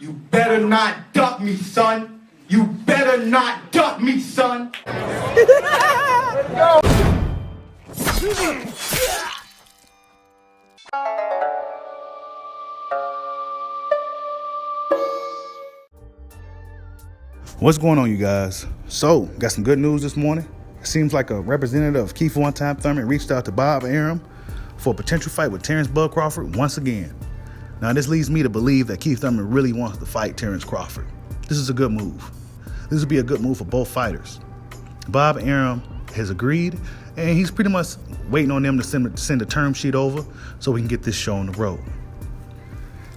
You better not duck me, son. You better not duck me, son. What's going on, you guys? So, got some good news this morning. It seems like a representative of Keith one-time Thurman reached out to Bob Arum for a potential fight with Terrence Bud Crawford once again. Now, this leads me to believe that Keith Thurman really wants to fight Terrence Crawford. This is a good move. This would be a good move for both fighters. Bob Arum has agreed, and he's pretty much waiting on them to send a term sheet over so we can get this show on the road.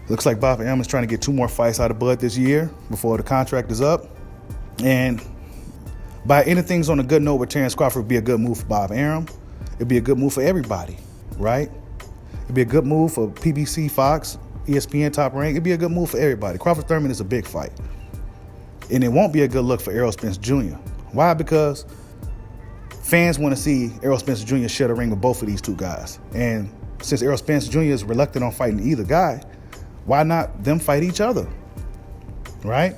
Looks like Bob Arum is trying to get 2 more fights out of Bud this year before the contract is up. And by ending things on a good note with Terrence Crawford would be a good move for Bob Arum. It'd be a good move for everybody, right? It'd be a good move for PBC, Fox, ESPN, Top Rank. It'd be a good move for everybody. Crawford Thurman is a big fight. And it won't be a good look for Errol Spence Jr. Why? Because fans want to see Errol Spence Jr. share the ring with both of these two guys. And since Errol Spence Jr. is reluctant on fighting either guy, why not them fight each other, right?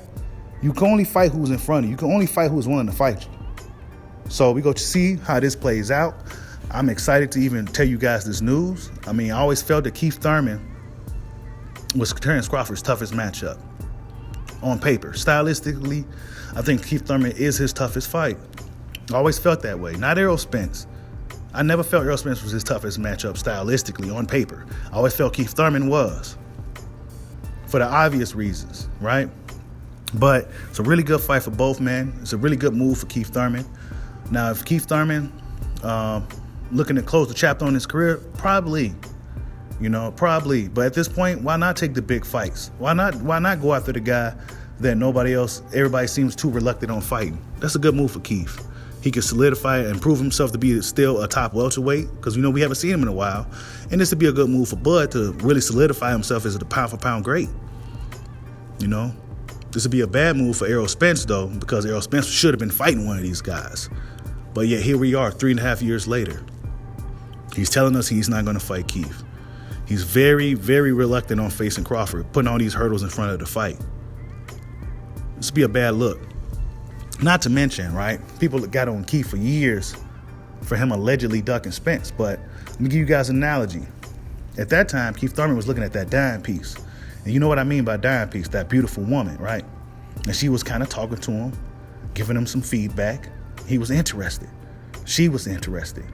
You can only fight who's in front of you. You can only fight who's willing to fight you. So we go to see how this plays out. I'm excited to even tell you guys this news. I mean, I always felt that Keith Thurman was Terrence Crawford's toughest matchup on paper. Stylistically, I think Keith Thurman is his toughest fight. I always felt that way. Not Errol Spence. I never felt Errol Spence was his toughest matchup stylistically on paper. I always felt Keith Thurman was, for the obvious reasons, right? But it's a really good fight for both men. It's a really good move for Keith Thurman. Now, if Keith Thurman looking to close the chapter on his career, probably. But at this point, why not take the big fights? Why not go after the guy that everybody seems too reluctant on fighting? That's a good move for Keith. He can solidify and prove himself to be still a top welterweight because we haven't seen him in a while. And this would be a good move for Bud to really solidify himself as a pound-for-pound great. This would be a bad move for Errol Spence, though, because Errol Spence should have been fighting one of these guys. But yet here we are 3.5 years later. He's telling us he's not going to fight Keith. He's very, very reluctant on facing Crawford, putting all these hurdles in front of the fight. This would be a bad look. Not to mention, right, people that got on Keith for years for him allegedly ducking Spence. But let me give you guys an analogy. At that time, Keith Thurman was looking at that dime piece. And you know what I mean by dime piece, that beautiful woman, right? And she was kind of talking to him, giving him some feedback. He was interested. She was interested.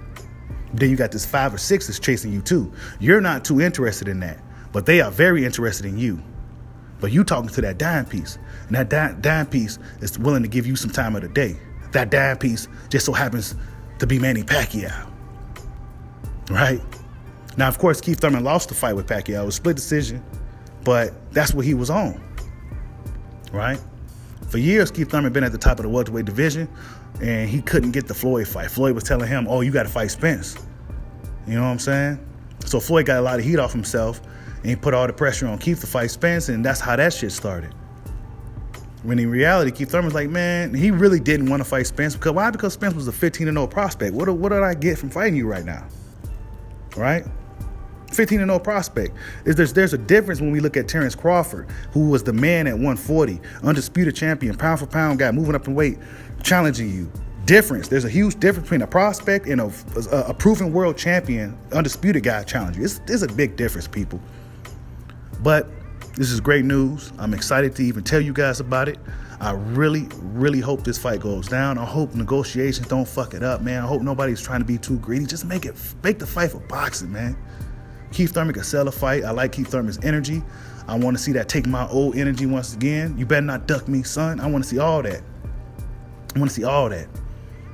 Then you got this 5 or 6 that's chasing you too. You're not too interested in that, but they are very interested in you. But you talking to that dime piece, and that dime piece is willing to give you some time of the day. That dime piece just so happens to be Manny Pacquiao, right? Now, of course, Keith Thurman lost the fight with Pacquiao. It was a split decision. But that's what he was on, right? For years, Keith Thurman been at the top of the welterweight division, and he couldn't get the Floyd fight. Floyd was telling him, you got to fight Spence. You know what I'm saying? So Floyd got a lot of heat off himself, and he put all the pressure on Keith to fight Spence, and that's how that shit started. When in reality, Keith Thurman was like, man, he really didn't want to fight Spence. Why? Because Spence was a 15-0 prospect. What did I get from fighting you right now? Right? 15-0 prospect. There's a difference when we look at Terrence Crawford, who was the man at 140, undisputed champion, pound for pound guy, moving up in weight, challenging you. There's a huge difference between a prospect and a proven world champion, undisputed guy challenging you. There's a big difference, people. But this is great news. I'm excited to even tell you guys about it. I really, really hope this fight goes down. I hope negotiations don't fuck it up, man. I hope nobody's trying to be too greedy. Just make the fight for boxing, man. Keith Thurman can sell a fight. I like Keith Thurman's energy. I want to see that take my old energy once again. You better not duck me, son. I want to see all that.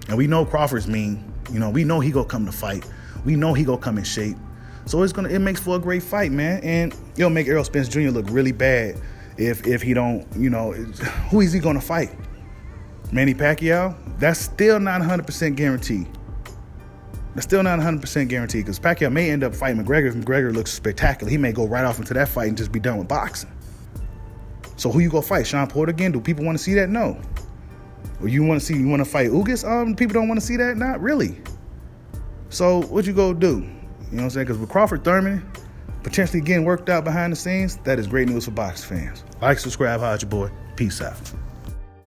And we know Crawford's mean. We know he gonna come to fight. We know he gonna come in shape. So it makes for a great fight, man. And it'll make Errol Spence Jr. look really bad if he don't, who is he gonna fight? Manny Pacquiao? That's still not 100% guaranteed. That's still not 100% guaranteed because Pacquiao may end up fighting McGregor if McGregor looks spectacular. He may go right off into that fight and just be done with boxing. So who you gonna fight? Sean Porter again? Do people want to see that? No. Or you want to fight Ugas? People don't want to see that? Not really. So what you gonna do? You know what I'm saying? Because with Crawford Thurman, potentially getting worked out behind the scenes, that is great news for boxing fans. Like, subscribe, holla at your boy. Peace out.